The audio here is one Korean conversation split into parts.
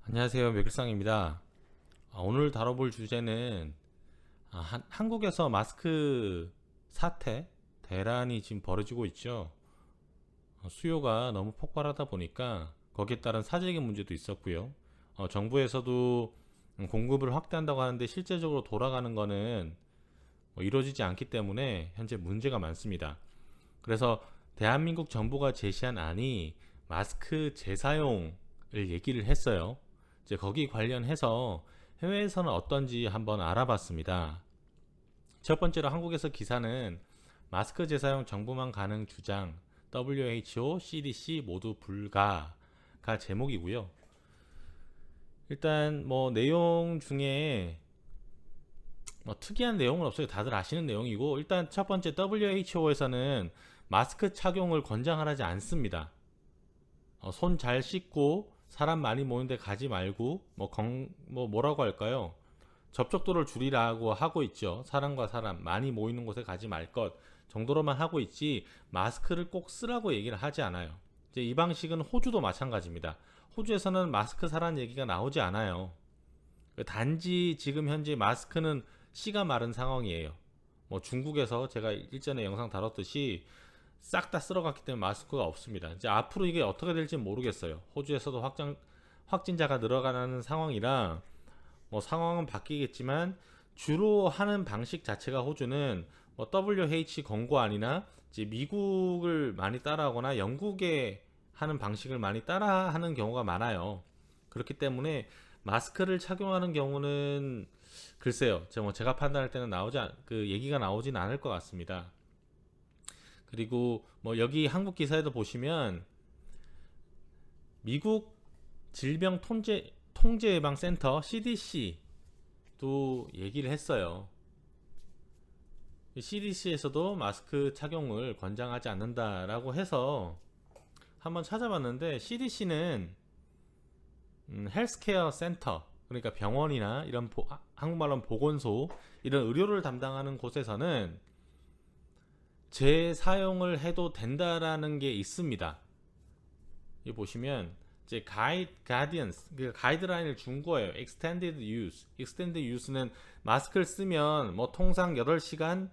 안녕하세요. 맥일상입니다. 오늘 다뤄볼 주제는 한국에서 마스크 사태 대란이 지금 벌어지고 있죠. 수요가 너무 폭발하다 보니까 거기에 따른 사재기 문제도 있었고요. 정부에서도 공급을 확대한다고 하는데 실제적으로 돌아가는 거는 이루어지지 않기 때문에 현재 문제가 많습니다. 그래서 대한민국 정부가 제시한 안이 마스크 재사용을 얘기를 했어요. 이제 거기 관련해서 해외에서는 어떤지 한번 알아봤습니다. 첫 번째로 한국에서 기사는 마스크 재사용 정부만 가능 주장, WHO, CDC 모두 불가가 제목이고요. 일단 뭐 내용 중에 특이한 내용은 없어요. 다들 아시는 내용이고, 일단 첫 번째 WHO에서는 마스크 착용을 권장하지 않습니다. 손 잘 씻고 사람 많이 모이는데 가지 말고 뭐라고 할까요? 접촉도를 줄이라고 하고 있죠. 사람과 사람 많이 모이는 곳에 가지 말 것 정도로만 하고 있지 마스크를 꼭 쓰라고 얘기를 하지 않아요. 이제 이 방식은 호주도 마찬가지입니다. 호주에서는 마스크 사라는 얘기가 나오지 않아요. 단지 지금 현재 마스크는 씨가 마른 상황이에요. 뭐 중국에서 제가 일전에 영상 다뤘듯이 싹 다 쓸어갔기 때문에 마스크가 없습니다. 이제 앞으로 이게 어떻게 될지 모르겠어요. 호주에서도 확진자가 늘어가는 상황이라 뭐 상황은 바뀌겠지만 주로 하는 방식 자체가 호주는 뭐 WH 권고안이나 이제 미국을 많이 따라하거나 영국에 하는 방식을 많이 따라하는 경우가 많아요. 그렇기 때문에 마스크를 착용하는 경우는 글쎄요. 제가 판단할 때는 그 얘기가 나오진 않을 것 같습니다. 그리고 뭐 여기 한국 기사에도 보시면 미국 질병통제예방센터 CDC도 얘기를 했어요. CDC에서도 마스크 착용을 권장하지 않는다라고 해서 한번 찾아봤는데 CDC는 헬스케어 센터, 그러니까 병원이나 이런 한국말로는 보건소, 이런 의료를 담당하는 곳에서는 재사용을 해도 된다라는 게 있습니다. 여기 보시면 이제 가이드라인을 준 거예요. extended use는 마스크를 쓰면 뭐 통상 8시간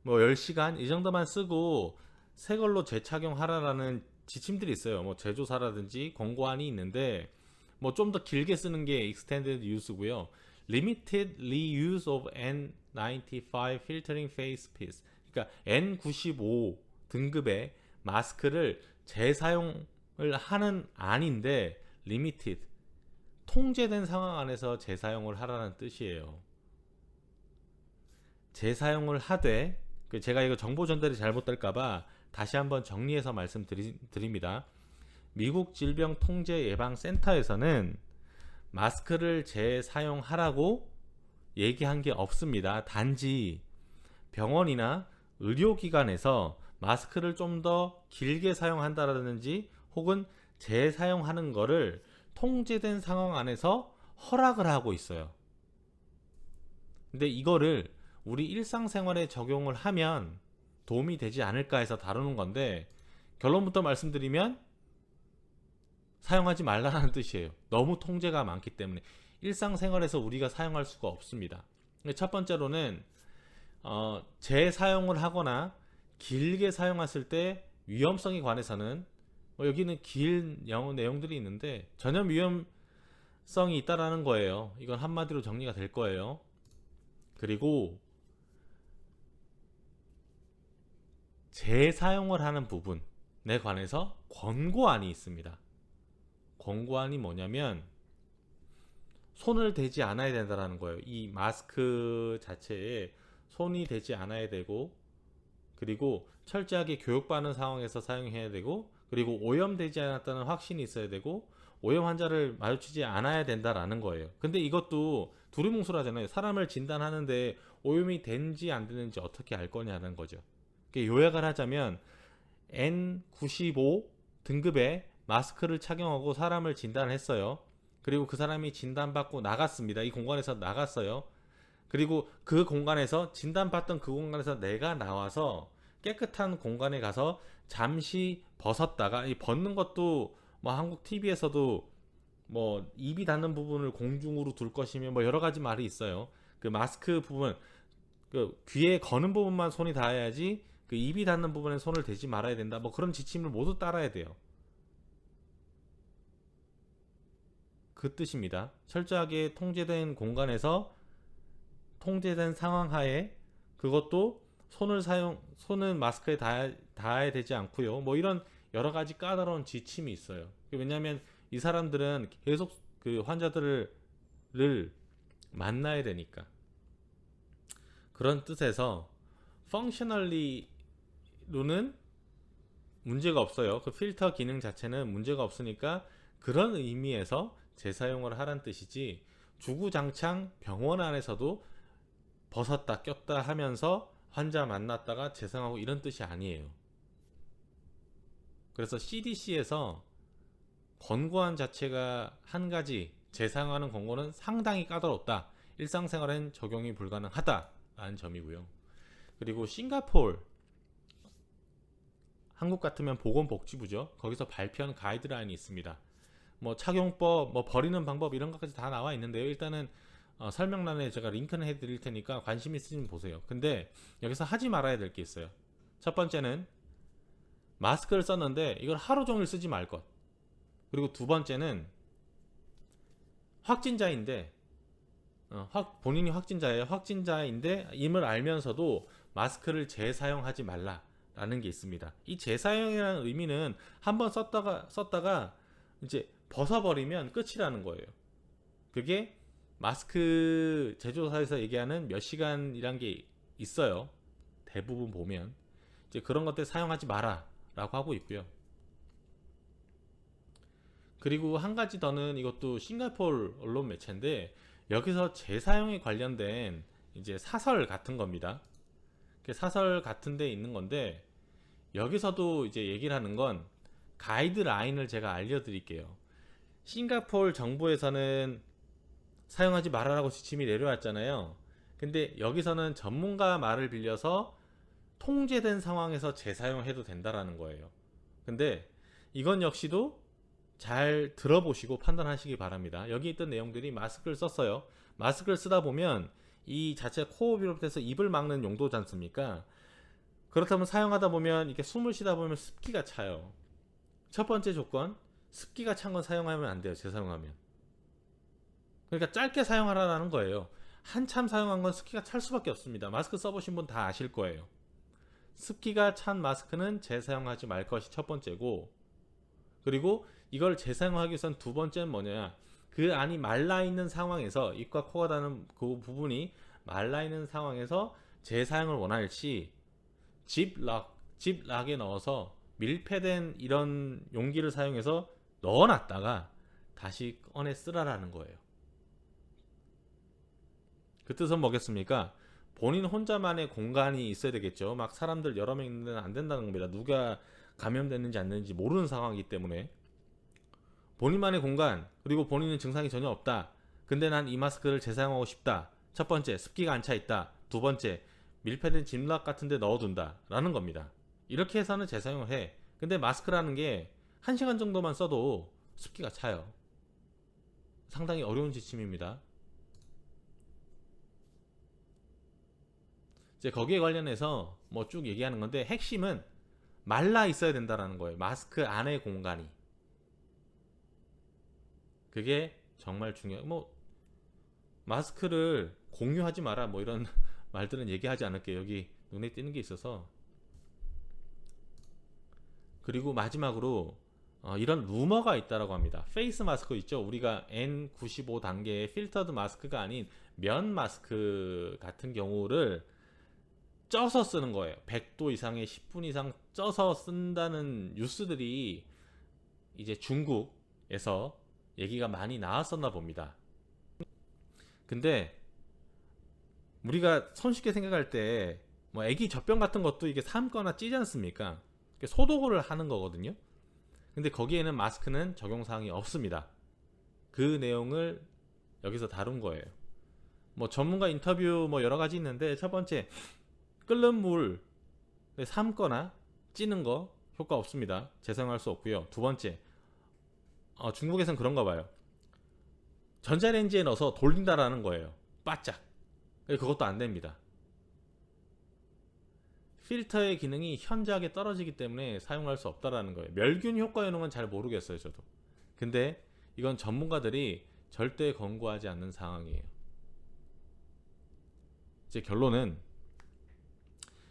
뭐 10시간 이 정도만 쓰고 새 걸로 재착용하라라는 지침들이 있어요. 뭐 제조사라든지 권고안이 있는데 뭐 좀 더 길게 쓰는 게 extended use고요. limited reuse of N95 filtering face piece, 그러니까 N95 등급의 마스크를 재사용을 하는 안인데 limited, 통제된 상황 안에서 재사용을 하라는 뜻이에요. 재사용을 하되, 제가 이거 정보 전달이 잘못될까봐 다시 한번 정리해서 말씀드립니다. 미국 질병통제예방센터에서는 마스크를 재사용하라고 얘기한 게 없습니다. 단지 병원이나 의료기관에서 마스크를 좀 더 길게 사용한다라든지 혹은 재사용하는 거를 통제된 상황 안에서 허락을 하고 있어요. 근데 이거를 우리 일상생활에 적용을 하면 도움이 되지 않을까 해서 다루는 건데, 결론부터 말씀드리면 사용하지 말라는 뜻이에요. 너무 통제가 많기 때문에 일상생활에서 우리가 사용할 수가 없습니다. 첫 번째로는 재사용을 하거나 길게 사용했을 때 위험성에 관해서는 여기는 긴 영어 내용들이 있는데 전혀 위험성이 있다라는 거예요. 이건 한마디로 정리가 될 거예요. 그리고 재사용을 하는 부분에 관해서 권고안이 있습니다. 권고안이 뭐냐면 손을 대지 않아야 된다는 거예요. 이 마스크 자체에 손이 대지 않아야 되고, 그리고 철저하게 교육받는 상황에서 사용해야 되고, 그리고 오염되지 않았다는 확신이 있어야 되고, 오염 환자를 마주치지 않아야 된다라는 거예요. 근데 이것도 두리뭉술하잖아요. 사람을 진단하는데 오염이 된지 안 되는지 어떻게 알 거냐는 거죠. 요약을 하자면 N95 등급의 마스크를 착용하고 사람을 진단했어요. 그리고 그 사람이 진단받고 나갔습니다. 이 공간에서 나갔어요. 그리고 그 공간에서 진단받던 그 공간에서 내가 나와서 깨끗한 공간에 가서 잠시 벗었다가, 이 벗는 것도 뭐 한국 TV에서도 뭐 입이 닿는 부분을 공중으로 둘 것이며 뭐 여러 가지 말이 있어요. 그 마스크 부분, 그 귀에 거는 부분만 손이 닿아야지 그 입이 닿는 부분에 손을 대지 말아야 된다. 뭐 그런 지침을 모두 따라야 돼요. 그 뜻입니다. 철저하게 통제된 공간에서 통제된 상황 하에 그것도 손은 마스크에 닿아야 되지 않고요. 뭐 이런 여러 가지 까다로운 지침이 있어요. 왜냐하면 이 사람들은 계속 그 환자들을 만나야 되니까. 그런 뜻에서 펑셔널리로는 문제가 없어요. 그 필터 기능 자체는 문제가 없으니까 그런 의미에서 재사용을 하란 뜻이지, 주구장창 병원 안에서도 벗었다 꼈다 하면서 환자 만났다가 재사용하고 이런 뜻이 아니에요. 그래서 CDC에서 권고안 자체가 한 가지, 재사용하는 권고는 상당히 까다롭다, 일상생활엔 적용이 불가능하다라는 점이고요. 그리고 싱가포르, 한국 같으면 보건복지부죠. 거기서 발표한 가이드라인이 있습니다. 뭐 착용법, 뭐 버리는 방법 이런 것까지 다 나와 있는데요. 일단은 설명란에 제가 링크는 해드릴 테니까 관심 있으시면 보세요. 근데 여기서 하지 말아야 될 게 있어요. 첫 번째는 마스크를 썼는데 이걸 하루 종일 쓰지 말 것. 그리고 두 번째는 확진자인데 본인이 확진자예요. 확진자인데 임을 알면서도 마스크를 재사용하지 말라라는 게 있습니다. 이 재사용이라는 의미는 한번 썼다가 이제 벗어버리면 끝이라는 거예요. 그게 마스크 제조사에서 얘기하는 몇 시간이란 게 있어요. 대부분 보면 이제 그런 것들 사용하지 마라라고 하고 있고요. 그리고 한 가지 더는, 이것도 싱가포르 언론 매체인데 여기서 재사용에 관련된 이제 사설 같은 겁니다. 사설 같은 데 있는 건데 여기서도 이제 얘기를 하는 건 가이드라인을 제가 알려드릴게요. 싱가포르 정부에서는 사용하지 말아라고 지침이 내려왔잖아요. 근데 여기서는 전문가 말을 빌려서 통제된 상황에서 재사용해도 된다라는 거예요. 근데 이건 역시도 잘 들어보시고 판단하시기 바랍니다. 여기 있던 내용들이 마스크를 썼어요. 마스크를 쓰다 보면 이 자체 코어 비롯해서 입을 막는 용도지 않습니까? 그렇다면 사용하다 보면 이렇게 숨을 쉬다 보면 습기가 차요. 첫 번째 조건, 습기가 찬 건 사용하면 안 돼요. 재사용하면. 그러니까 짧게 사용하라는 거예요. 한참 사용한 건 습기가 찰 수밖에 없습니다. 마스크 써보신 분 다 아실 거예요. 습기가 찬 마스크는 재사용하지 말 것이 첫 번째고, 그리고 이걸 재사용하기 위해선 두 번째는 뭐냐, 그 안이 말라있는 상황에서, 입과 코가 닿는 그 부분이 말라있는 상황에서 재사용을 원할 시 집락에 넣어서 밀폐된 이런 용기를 사용해서 넣어놨다가 다시 꺼내 쓰라라는 거예요. 그 뜻은 뭐겠습니까? 본인 혼자만의 공간이 있어야 되겠죠. 막 사람들 여러 명 있는 데는 안 된다는 겁니다. 누가 감염됐는지 안 됐는지 모르는 상황이기 때문에 본인만의 공간, 그리고 본인은 증상이 전혀 없다. 근데 난 이 마스크를 재사용하고 싶다. 첫 번째, 습기가 안 차 있다. 두 번째, 밀폐된 짐락 같은 데 넣어둔다 라는 겁니다. 이렇게 해서는 재사용을 해. 근데 마스크라는 게 1시간 정도만 써도 습기가 차요. 상당히 어려운 지침입니다. 이제 거기에 관련해서 뭐 쭉 얘기하는 건데, 핵심은 말라 있어야 된다라는 거예요. 마스크 안의 공간이. 그게 정말 중요해요. 뭐 마스크를 공유하지 마라 뭐 이런 말들은 얘기하지 않을게요. 여기 눈에 띄는 게 있어서. 그리고 마지막으로 이런 루머가 있다라고 합니다. 페이스 마스크 있죠. 우리가 N95 단계의 필터드 마스크가 아닌 면 마스크 같은 경우를 쪄서 쓰는 거예요. 100도 이상의 10분 이상 쪄서 쓴다는 뉴스들이 이제 중국에서 얘기가 많이 나왔었나 봅니다. 근데 우리가 손쉽게 생각할 때 뭐 애기 젖병 같은 것도 이게 삶거나 찌지 않습니까? 소독을 하는 거거든요. 근데 거기에는 마스크는 적용사항이 없습니다. 그 내용을 여기서 다룬 거예요. 뭐 전문가 인터뷰 뭐 여러 가지 있는데, 첫 번째, 끓는 물 삶거나 찌는 거 효과 없습니다. 재사용할 수 없고요. 두 번째, 중국에선 그런가 봐요. 전자레인지에 넣어서 돌린다라는 거예요. 바짝. 그것도 안 됩니다. 필터의 기능이 현저하게 떨어지기 때문에 사용할 수 없다라는 거예요. 멸균 효과 이런 건 잘 모르겠어요, 저도. 근데 이건 전문가들이 절대 권고하지 않는 상황이에요. 이제 결론은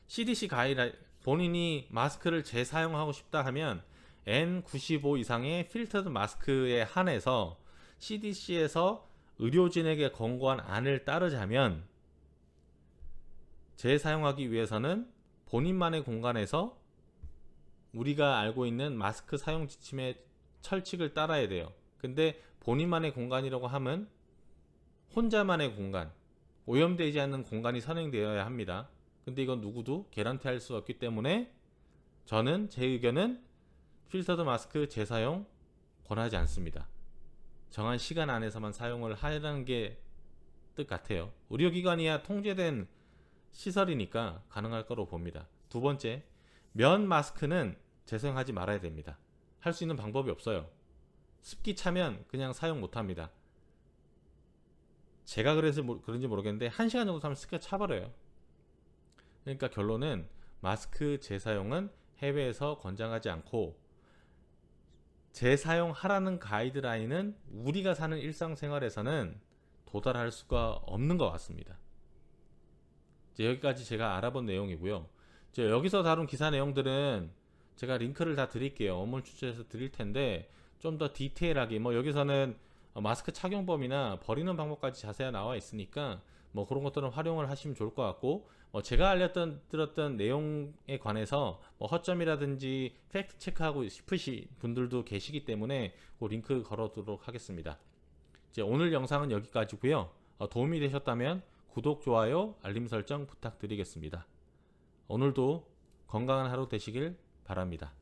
CDC 가이드, 본인이 마스크를 재사용하고 싶다 하면 N95 이상의 필터드 마스크에 한해서 CDC에서 의료진에게 권고한 안을 따르자면 재사용하기 위해서는 본인만의 공간에서 우리가 알고 있는 마스크 사용 지침의 철칙을 따라야 돼요. 근데 본인만의 공간이라고 하면 혼자만의 공간, 오염되지 않는 공간이 선행되어야 합니다. 근데 이건 누구도 개런티할 수 없기 때문에 저는, 제 의견은 필터드 마스크 재사용 권하지 않습니다. 정한 시간 안에서만 사용을 하라는 게 뜻 같아요. 의료기관이야 통제된 시설이니까 가능할 거로 봅니다. 두 번째, 면 마스크는 재사용하지 말아야 됩니다. 할 수 있는 방법이 없어요. 습기 차면 그냥 사용 못합니다. 제가 그래서 그런지 모르겠는데 1시간 정도 하면 습기가 차버려요. 그러니까 결론은 마스크 재사용은 해외에서 권장하지 않고, 재사용하라는 가이드라인은 우리가 사는 일상생활에서는 도달할 수가 없는 것 같습니다. 이제 여기까지 제가 알아본 내용이고요. 이제 여기서 다룬 기사 내용들은 제가 링크를 다 드릴게요. 원문 추천해서 드릴 텐데 좀 더 디테일하게, 뭐 여기서는 마스크 착용법이나 버리는 방법까지 자세히 나와 있으니까 뭐 그런 것들은 활용을 하시면 좋을 것 같고, 제가 들었던 내용에 관해서 뭐 허점이라든지 팩트 체크하고 싶으신 분들도 계시기 때문에 그 링크 걸어두도록 하겠습니다. 이제 오늘 영상은 여기까지고요. 도움이 되셨다면 구독, 좋아요, 알림 설정 부탁드리겠습니다. 오늘도 건강한 하루 되시길 바랍니다.